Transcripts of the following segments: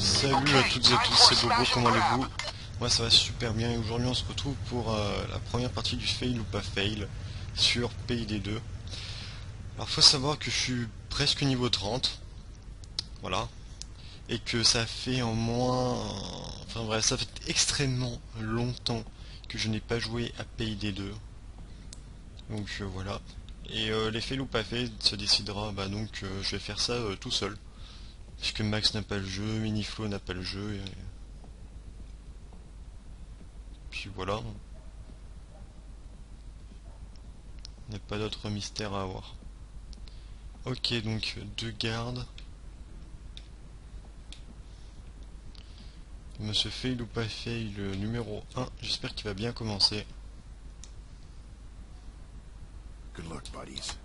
Salut à toutes et à tous, c'est Bobo, comment allez-vous? Moi ça va super bien et aujourd'hui on se retrouve pour la première partie du fail ou pas fail sur PID2. Alors faut savoir que je suis presque niveau 30, voilà, et que ça fait en moins... Enfin bref, ça fait extrêmement longtemps que je n'ai pas joué à PID2. Donc voilà. Et les fails ou pas fail se décidera, donc je vais faire ça tout seul. Puisque Max n'a pas le jeu, Miniflo n'a pas le jeu, et... puis voilà. Il n'y a pas d'autre mystère à avoir. Ok, donc deux gardes. Monsieur fail ou pas fail, le numéro 1, j'espère qu'il va bien commencer. Good luck, buddies.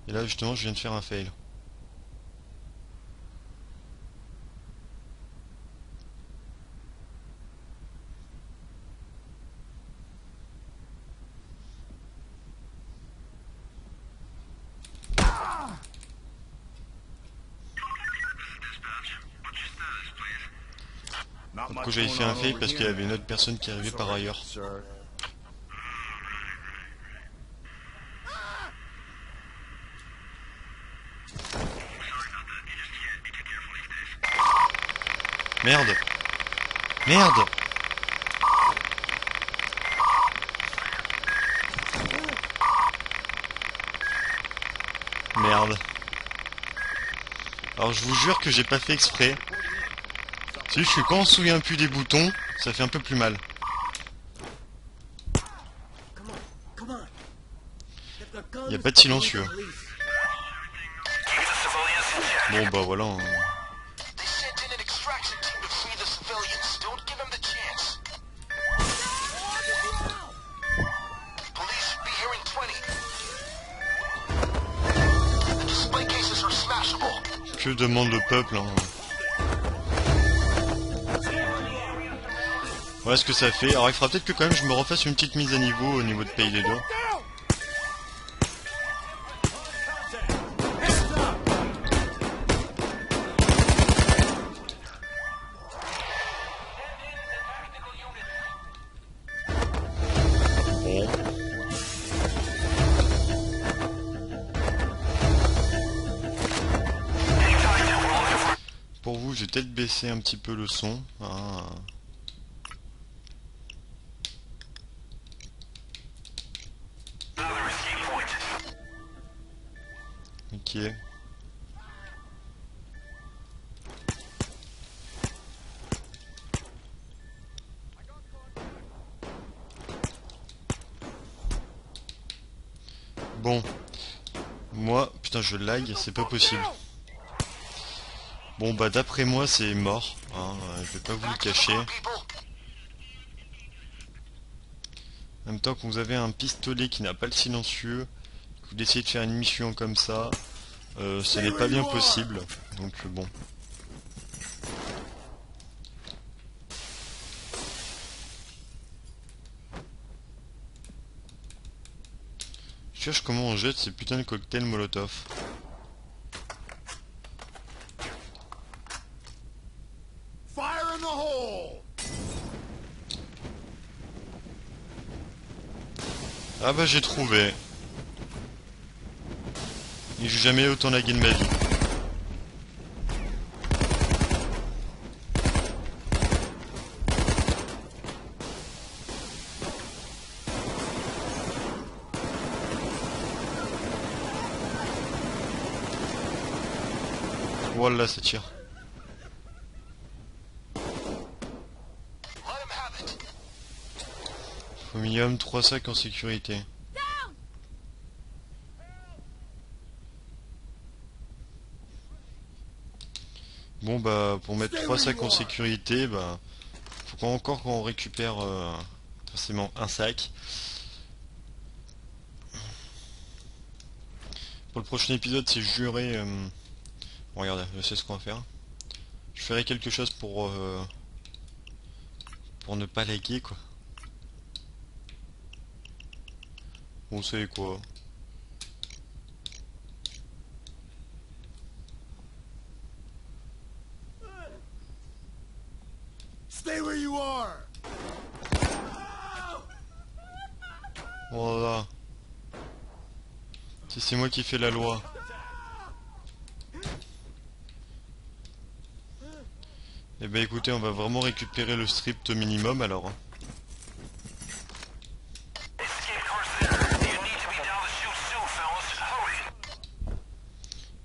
Et là justement je viens de faire un fail. Pourquoi j'avais fait un fail parce qu'il y avait une autre personne qui arrivait par ailleurs. Merde! Merde! Merde. Alors je vous jure que j'ai pas fait exprès. C'est juste que quand on se souvient plus des boutons, ça fait un peu plus mal. Y a pas de silencieux. Bon bah voilà. Que demande le peuple, hein. Voilà ce que ça fait. Alors il faudra peut-être que quand même je me refasse une petite mise à niveau au niveau de PID2. Bon. Pour vous, j'ai peut-être baissé un petit peu le son. Hein. Ok. Bon. Moi, putain, je lag, c'est pas possible. Bon, bah d'après moi, c'est mort. Hein, je vais pas vous le cacher. En même temps, quand vous avez un pistolet qui n'a pas le silencieux, que vous essayez de faire une mission comme ça, ce n'est pas bien possible. Donc bon. Je cherche comment on jette ces putains de cocktails Molotov. Fire in the hole! Ah bah j'ai trouvé. Et j'ai jamais autant lagué de ma vie. Voilà, ça tire. Au minimum 3 sacs en sécurité. Bon bah pour mettre 3 sacs en sécurité, faut encore qu'on récupère forcément un sac. Pour le prochain épisode, c'est juré... Bon, regardez, je sais ce qu'on va faire. Je ferai quelque chose pour ne pas laguer, quoi. Bon, vous savez quoi. Stay where you are. Voilà. Si c'est moi qui fais la loi. Eh ben écoutez, on va vraiment récupérer le strict minimum alors. Hein.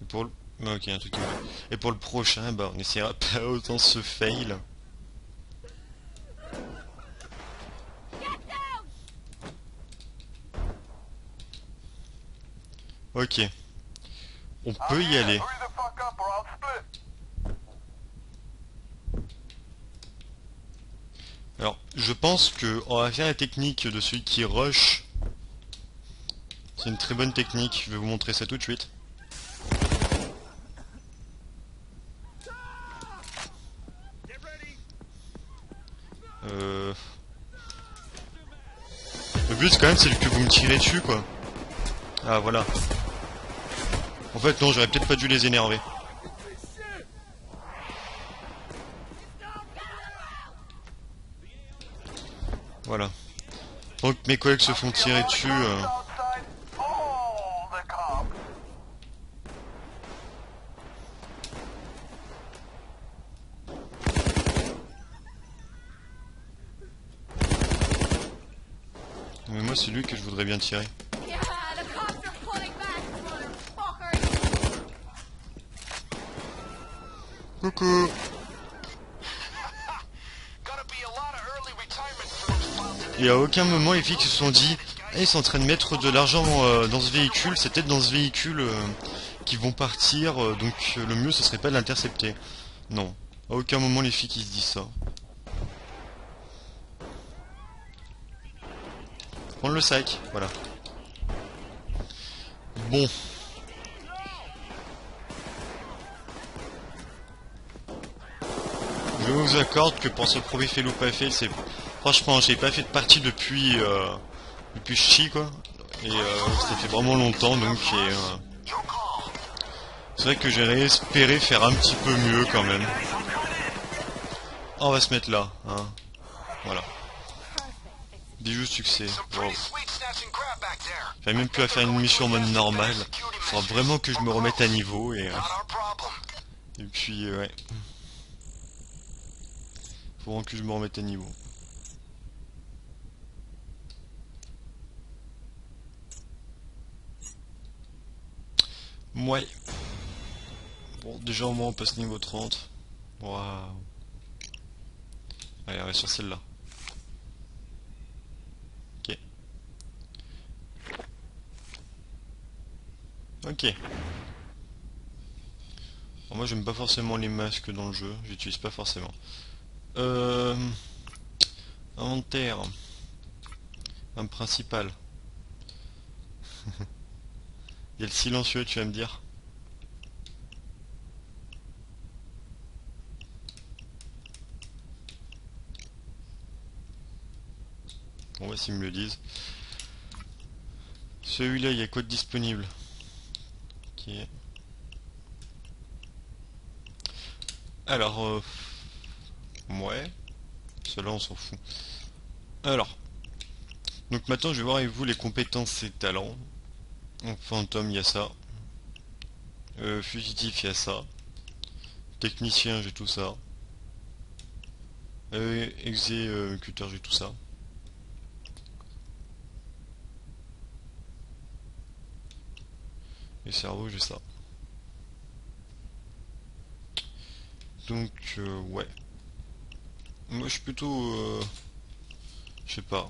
Et pour le... ah, ok, un truc qui me- Et pour le prochain, bah on essaiera pas autant se fail. Ok. On peut y aller. Alors, je pense que on va faire la technique de celui qui rush. C'est une très bonne technique, je vais vous montrer ça tout de suite. Le but quand même c'est que vous me tirez dessus quoi. Ah voilà. En fait non, j'aurais peut-être pas dû les énerver. Voilà. Donc mes collègues se font tirer dessus. Mais moi c'est lui que je voudrais bien tirer. Coucou. Et à aucun moment les filles se sont dit hey, ils sont en train de mettre de l'argent dans ce véhicule, c'est peut-être dans ce véhicule qu'ils vont partir, donc le mieux ce serait pas de l'intercepter. Non, à aucun moment les filles qui se disent ça. Prendre le sac, voilà. Bon. Je vous accorde que pour ce premier fait ou pas fait, c'est... Franchement, j'ai pas fait de partie depuis... depuis chi quoi. Et ça fait vraiment longtemps donc... c'est vrai que j'aurais espéré faire un petit peu mieux quand même. On va se mettre là, hein. Voilà. Bijou succès. Wow. J'arrive même plus à faire une mission en mode normal. Il faudra vraiment que je me remette à niveau et puis ouais. Faut vraiment que je me remette à niveau. Ouais. Bon, déjà au moins on passe niveau 30. Waouh. Allez, on va sur celle-là. Ok. Ok. Bon, moi j'aime pas forcément les masques dans le jeu, j'utilise pas forcément. Inventaire. Un principal. Il y a le silencieux, tu vas me dire. On va s'ils me le disent. Celui-là, il y a quoi de disponible? Ok. Alors, ouais. Cela on s'en fout. Alors. Donc maintenant, je vais voir avec vous les compétences et talents. Donc, fantôme, il y a ça. Fugitif, il y a ça. Technicien, j'ai tout ça. Exécuteur, j'ai tout ça. Et cerveau, j'ai ça. Donc, ouais. Moi, je suis plutôt... je sais pas.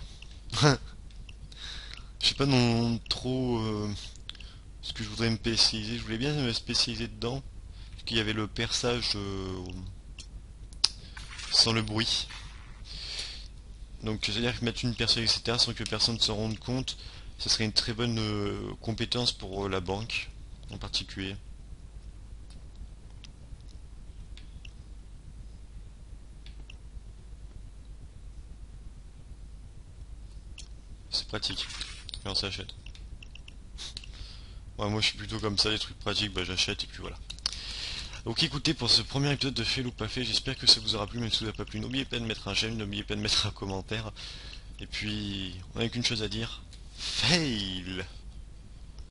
Je sais pas non trop ce que je voudrais me spécialiser. Je voulais bien me spécialiser dedans. Parce qu'il y avait le perçage sans le bruit. Donc, c'est-à-dire que mettre une personne, etc., sans que personne ne s'en rende compte, ce serait une très bonne compétence pour la banque. en particulier. C'est pratique quand on s'achète. Ouais, moi je suis plutôt comme ça, les trucs pratiques, bah j'achète et puis voilà. Donc écoutez, pour ce premier épisode de Fail ou pas fait, j'espère que ça vous aura plu, même si ça vous a pas plu, n'oubliez pas de mettre un j'aime, n'oubliez pas de mettre un commentaire. Et puis, on n'a qu'une chose à dire, fail!